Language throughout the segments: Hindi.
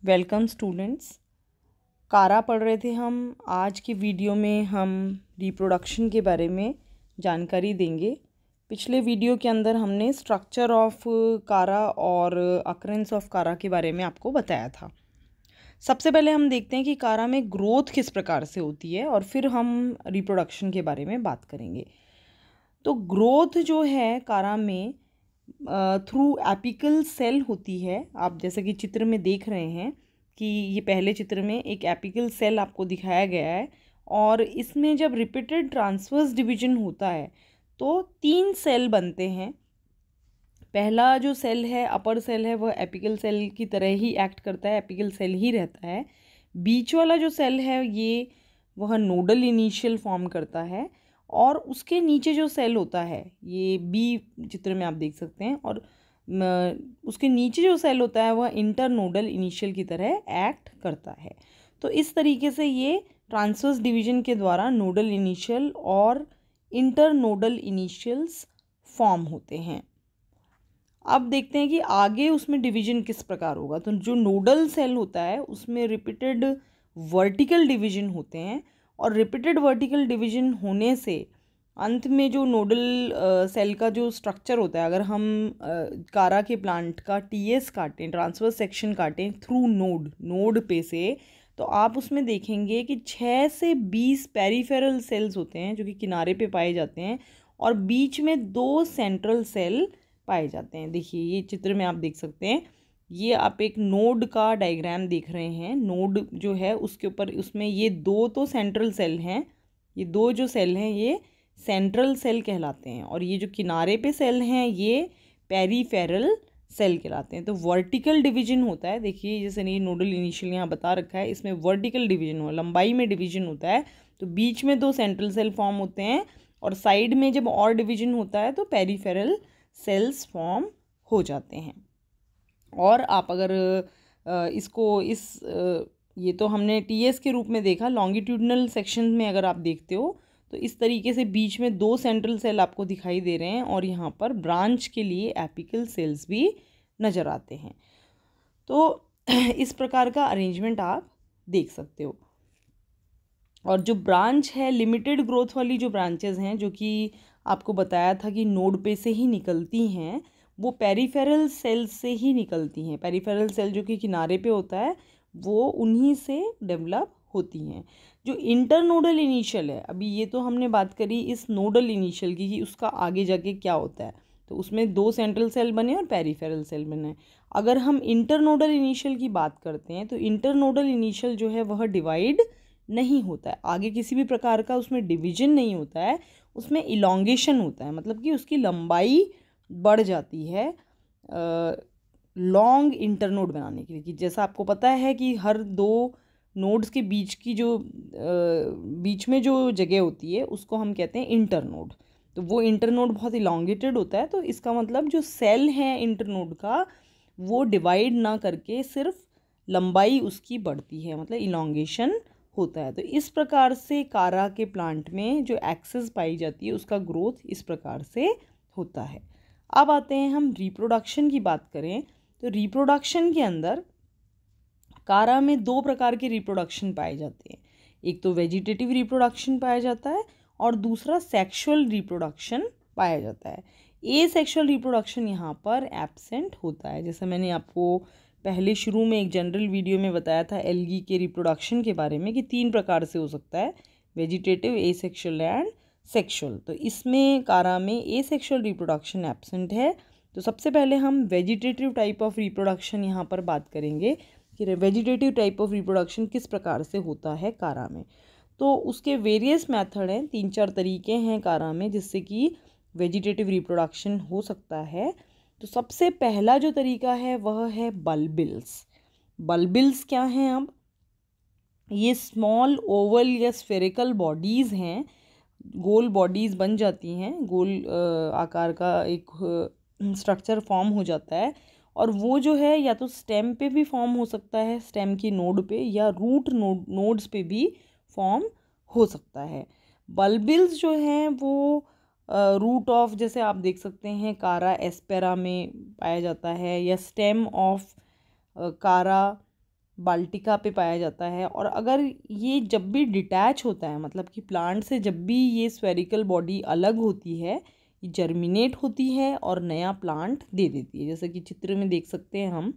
Welcome students. कारा पढ़ रहे थे हम। आज की वीडियो में हम रिप्रोडक्शन के बारे में जानकारी देंगे। पिछले वीडियो के अंदर हमने स्ट्रक्चर ऑफ कारा और अकरेंस ऑफ कारा के बारे में आपको बताया था। सबसे पहले हम देखते हैं कि कारा में ग्रोथ किस प्रकार से होती है और फिर हम रिप्रोडक्शन के बारे में बात करेंगे। तो ग्रोथ जो है कारा में थ्रू एपिकल सेल होती है। आप जैसे कि चित्र में देख रहे हैं कि ये पहले चित्र में एक एपिकल सेल आपको दिखाया गया है और इसमें जब रिपीटेड ट्रांसवर्स डिवीजन होता है तो 3 सेल बनते हैं। पहला जो सेल है, अपर सेल है, वह एपिकल सेल की तरह ही एक्ट करता है, एपिकल सेल ही रहता है। बीच वाला जो सेल है ये वह नोडल इनिशियल फॉर्म करता है और उसके नीचे जो सेल होता है ये बी चित्र में आप देख सकते हैं, और उसके नीचे जो सेल होता है वह इंटरनोडल इनिशियल की तरह एक्ट करता है। तो इस तरीके से ये ट्रांसवर्स डिवीजन के द्वारा नोडल इनिशियल और इंटरनोडल इनिशियल्स फॉर्म होते हैं। अब देखते हैं कि आगे उसमें डिवीजन किस प्रकार होगा। तो जो नोडल सेल होता है उसमें रिपीटेड वर्टिकल डिवीजन होते हैं और रिपीटेड वर्टिकल डिवीजन होने से अंत में जो नोडल सेल का जो स्ट्रक्चर होता है, अगर हम कारा के प्लांट का टीएस काटें, ट्रांसवर्स सेक्शन काटें थ्रू नोड पे से, तो आप उसमें देखेंगे कि 6 से 20 पेरिफेरल सेल्स होते हैं जो कि किनारे पे पाए जाते हैं और बीच में 2 सेंट्रल सेल पाए जाते हैं। देखिए ये चित्र में आप देख सकते हैं, ये आप एक नोड का डायग्राम देख रहे हैं। नोड जो है उसके ऊपर उसमें ये 2 तो सेंट्रल सेल हैं, ये 2 जो सेल हैं ये सेंट्रल सेल कहलाते हैं और ये जो किनारे पे सेल हैं ये पेरीफेरल सेल कहलाते हैं। तो वर्टिकल डिवीजन होता है। देखिए जैसे ये नोडल इनिशियल यहाँ बता रखा है, इसमें वर्टिकल डिवीजन हो, लंबाई में डिवीजन होता है। तो बीच में 2 सेंट्रल सेल फॉर्म होते हैं और साइड में जब और डिवीजन होता है तो पेरीफेरल सेल्स फॉर्म हो जाते हैं। और आप अगर ये तो हमने टीएस के रूप में देखा। लॉन्गिट्यूडनल सेक्शन में अगर आप देखते हो तो इस तरीके से बीच में 2 सेंट्रल सेल आपको दिखाई दे रहे हैं और यहाँ पर ब्रांच के लिए एपिकल सेल्स भी नज़र आते हैं। तो इस प्रकार का अरेंजमेंट आप देख सकते हो। और जो ब्रांच है, लिमिटेड ग्रोथ वाली जो ब्रांचेस हैं जो कि आपको बताया था कि नोड पे से ही निकलती हैं, वो पेरिफेरल सेल से ही निकलती हैं। पेरिफेरल सेल जो कि किनारे पे होता है वो उन्हीं से डेवलप होती हैं। जो इंटरनोडल इनिशियल है, अभी ये तो हमने बात करी इस नोडल इनिशियल की कि उसका आगे जाके क्या होता है, तो उसमें 2 सेंट्रल सेल बने और पेरिफेरल सेल बने। अगर हम इंटरनोडल इनिशियल की बात करते हैं तो इंटरनोडल इनिशियल जो है वह डिवाइड नहीं होता है, आगे किसी भी प्रकार का उसमें डिवीजन नहीं होता है, उसमें इलोंगेशन होता है, मतलब कि उसकी लंबाई बढ़ जाती है लॉन्ग इंटरनोड बनाने के लिए। कि जैसा आपको पता है कि हर 2 नोड्स के बीच की जो बीच में जो जगह होती है उसको हम कहते हैं इंटरनोड। तो वो इंटरनोड बहुत इलोंगेटेड होता है, तो इसका मतलब जो सेल है इंटरनोड का वो डिवाइड ना करके सिर्फ लंबाई उसकी बढ़ती है, मतलब इलोंगेशन होता है। तो इस प्रकार से कारा के प्लांट में जो एक्सेस पाई जाती है उसका ग्रोथ इस प्रकार से होता है। अब आते हैं हम रिप्रोडक्शन की बात करें तो रिप्रोडक्शन के अंदर कारा में 2 प्रकार के रिप्रोडक्शन पाए जाते हैं। एक तो वेजिटेटिव रिप्रोडक्शन पाया जाता है और दूसरा सेक्सुअल रिप्रोडक्शन पाया जाता है। ए सेक्सुअल रिप्रोडक्शन यहाँ पर एब्सेंट होता है। जैसे मैंने आपको पहले शुरू में एक जनरल वीडियो में बताया था एल्गी के रिप्रोडक्शन के बारे में कि 3 प्रकार से हो सकता है, वेजिटेटिव, एसेक्सुअल एंड सेक्सुअल। तो इसमें कारा में एसेक्सुअल रिप्रोडक्शन एब्सेंट है। तो सबसे पहले हम वेजिटेटिव टाइप ऑफ रिप्रोडक्शन यहाँ पर बात करेंगे कि वेजिटेटिव टाइप ऑफ रिप्रोडक्शन किस प्रकार से होता है कारा में। तो उसके वेरियस मेथड हैं, 3-4 तरीके हैं कारा में जिससे कि वेजिटेटिव रिप्रोडक्शन हो सकता है। तो सबसे पहला जो तरीका है वह है बल्बिल्स। बल्बिल्स क्या हैं? अब ये स्मॉल ओवल या स्फेरिकल बॉडीज़ हैं, गोल बॉडीज़ बन जाती हैं, गोल आकार का एक स्ट्रक्चर फॉर्म हो जाता है और वो जो है या तो स्टेम पे भी फॉर्म हो सकता है, स्टेम की नोड पे, या रूट नोड्स पे भी फॉर्म हो सकता है। बल्बिल्स जो हैं वो रूट ऑफ, जैसे आप देख सकते हैं कारा एस्पेरा में पाया जाता है, या स्टेम ऑफ कारा बाल्टिका पे पाया जाता है। और अगर ये जब भी डिटैच होता है, मतलब कि प्लांट से जब भी ये स्फेरिकल बॉडी अलग होती है, ये जर्मिनेट होती है और नया प्लांट दे देती है। जैसे कि चित्र में देख सकते हैं हम,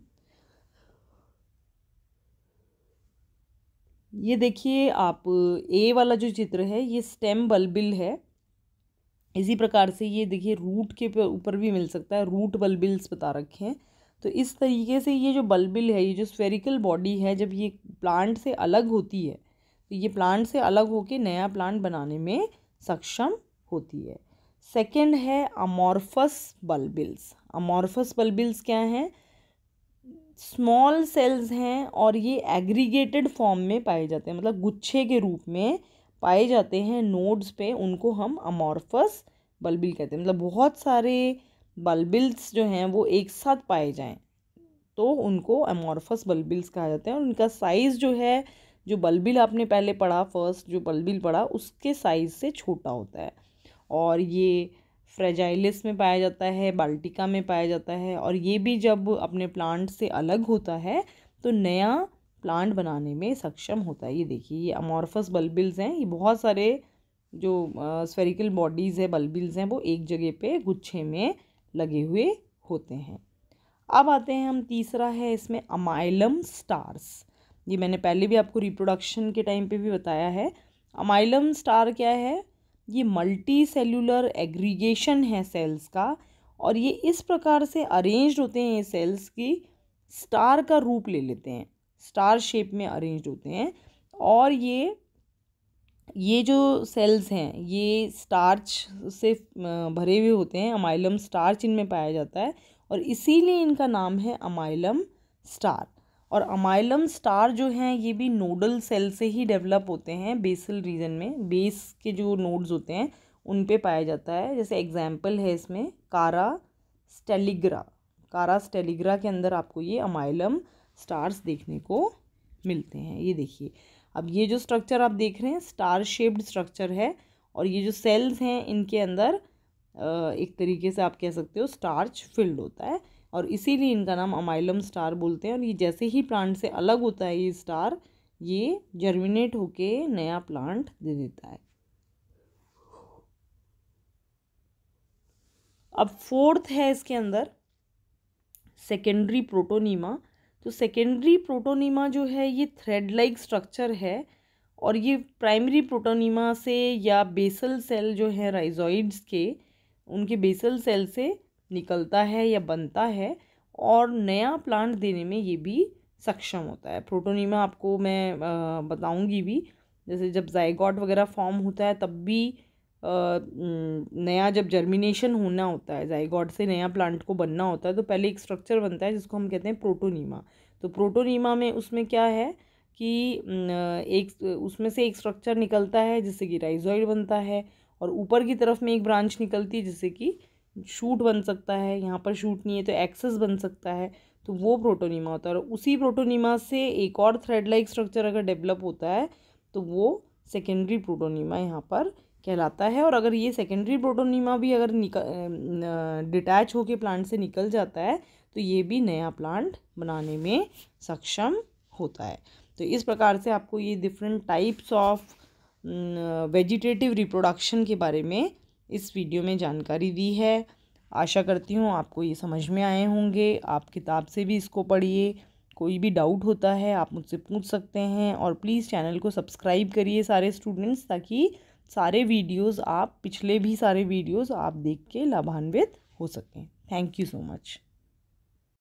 ये देखिए आप, ए वाला जो चित्र है ये स्टेम बल्बिल है। इसी प्रकार से ये देखिए रूट के ऊपर भी मिल सकता है, रूट बल्बिल्स बता रखे हैं। तो इस तरीके से ये जो बल्बिल है, ये जो स्फेरिकल बॉडी है, जब ये प्लांट से अलग होती है तो ये प्लांट से अलग होकर नया प्लांट बनाने में सक्षम होती है। सेकंड है अमॉर्फस बल्बिल्स। अमॉर्फस बल्बिल्स क्या हैं? स्मॉल सेल्स हैं और ये एग्रीगेटेड फॉर्म में पाए जाते हैं, मतलब गुच्छे के रूप में पाए जाते हैं नोड्स पे। उनको हम अमॉर्फस बल्बिल कहते हैं। मतलब बहुत सारे बल्बिल्स जो हैं वो एक साथ पाए जाएं तो उनको अमॉर्फस बल्बिल्स कहा जाता है। और उनका साइज़ जो है, जो बल्बिल आपने पहले पढ़ा, फर्स्ट जो बल्बिल पढ़ा, उसके साइज़ से छोटा होता है। और ये फ्रेजाइलिस में पाया जाता है, बाल्टिका में पाया जाता है। और ये भी जब अपने प्लांट से अलग होता है तो नया प्लांट बनाने में सक्षम होता है। ये देखिए, ये अमॉर्फस बल्बिल्स हैं। ये बहुत सारे जो स्फेरिकल बॉडीज़ है, बल्बिल्स हैं, वो एक जगह पे गुच्छे में लगे हुए होते हैं। अब आते हैं हम, तीसरा है इसमें अमाइलम स्टार्स। ये मैंने पहले भी आपको रिप्रोडक्शन के टाइम पे भी बताया है। अमाइलम स्टार क्या है? ये मल्टी सेल्यूलर एग्रीगेशन है सेल्स का, और ये इस प्रकार से अरेंज्ड होते हैं, ये सेल्स की स्टार का रूप ले लेते हैं, स्टार शेप में अरेंज्ड होते हैं। और ये जो सेल्स हैं ये स्टार्च से भरे हुए होते हैं। अमाइलम स्टार्च इनमें पाया जाता है और इसीलिए इनका नाम है अमाइलम स्टार। और अमाइलम स्टार जो हैं ये भी नोडल सेल से ही डेवलप होते हैं। बेसल रीजन में बेस के जो नोड्स होते हैं उन पे पाया जाता है। जैसे एग्जाम्पल है इसमें कारा स्टेलिग्रा। कारा स्टेलिग्रा के अंदर आपको ये अमाइलम स्टार्स देखने को मिलते हैं। ये देखिए, अब ये जो स्ट्रक्चर आप देख रहे हैं स्टार शेप्ड स्ट्रक्चर है, और ये जो सेल्स हैं इनके अंदर एक तरीके से आप कह सकते हो स्टार्च फिल्ड होता है, और इसीलिए इनका नाम अमाइलम स्टार बोलते हैं। और ये जैसे ही प्लांट से अलग होता है ये स्टार, ये जर्मिनेट होके नया प्लांट दे देता है। अब फोर्थ है इसके अंदर सेकेंडरी प्रोटोनीमा। तो सेकेंडरी प्रोटोनीमा जो है ये थ्रेड लाइक स्ट्रक्चर है, और ये प्राइमरी प्रोटोनीमा से या बेसल सेल जो है राइजोइड्स के, उनके बेसल सेल से निकलता है या बनता है, और नया प्लांट देने में ये भी सक्षम होता है। प्रोटोनीमा आपको मैं बताऊंगी भी, जैसे जब जाइगोट वगैरह फॉर्म होता है तब भी नया जब जर्मिनेशन होना होता है, जाइगोट से नया प्लांट को बनना होता है, तो पहले एक स्ट्रक्चर बनता है जिसको हम कहते हैं प्रोटोनीमा। तो प्रोटोनीमा में उसमें क्या है कि एक उसमें से एक स्ट्रक्चर निकलता है जिससे कि राइजोइड बनता है, और ऊपर की तरफ में एक ब्रांच निकलती है जिससे कि शूट बन सकता है। यहाँ पर शूट नहीं है तो एक्सेस बन सकता है, तो वो प्रोटोनीमा होता है। और उसी प्रोटोनीमा से एक और थ्रेड लाइक स्ट्रक्चर अगर डेवलप होता है तो वो सेकेंडरी प्रोटोनीमा यहाँ पर कहलाता है। और अगर ये सेकेंडरी प्रोटोनीमा भी अगर डिटैच होके प्लांट से निकल जाता है तो ये भी नया प्लांट बनाने में सक्षम होता है। तो इस प्रकार से आपको ये different types of vegetative reproduction के बारे में इस वीडियो में जानकारी दी है। आशा करती हूँ आपको ये समझ में आए होंगे। आप किताब से भी इसको पढ़िए। कोई भी डाउट होता है आप मुझसे पूछ सकते हैं, और प्लीज़ चैनल को सब्सक्राइब करिए सारे स्टूडेंट्स, ताकि सारे वीडियोस आप, पिछले भी सारे वीडियोस आप देख के लाभान्वित हो सकें। Thank you so much.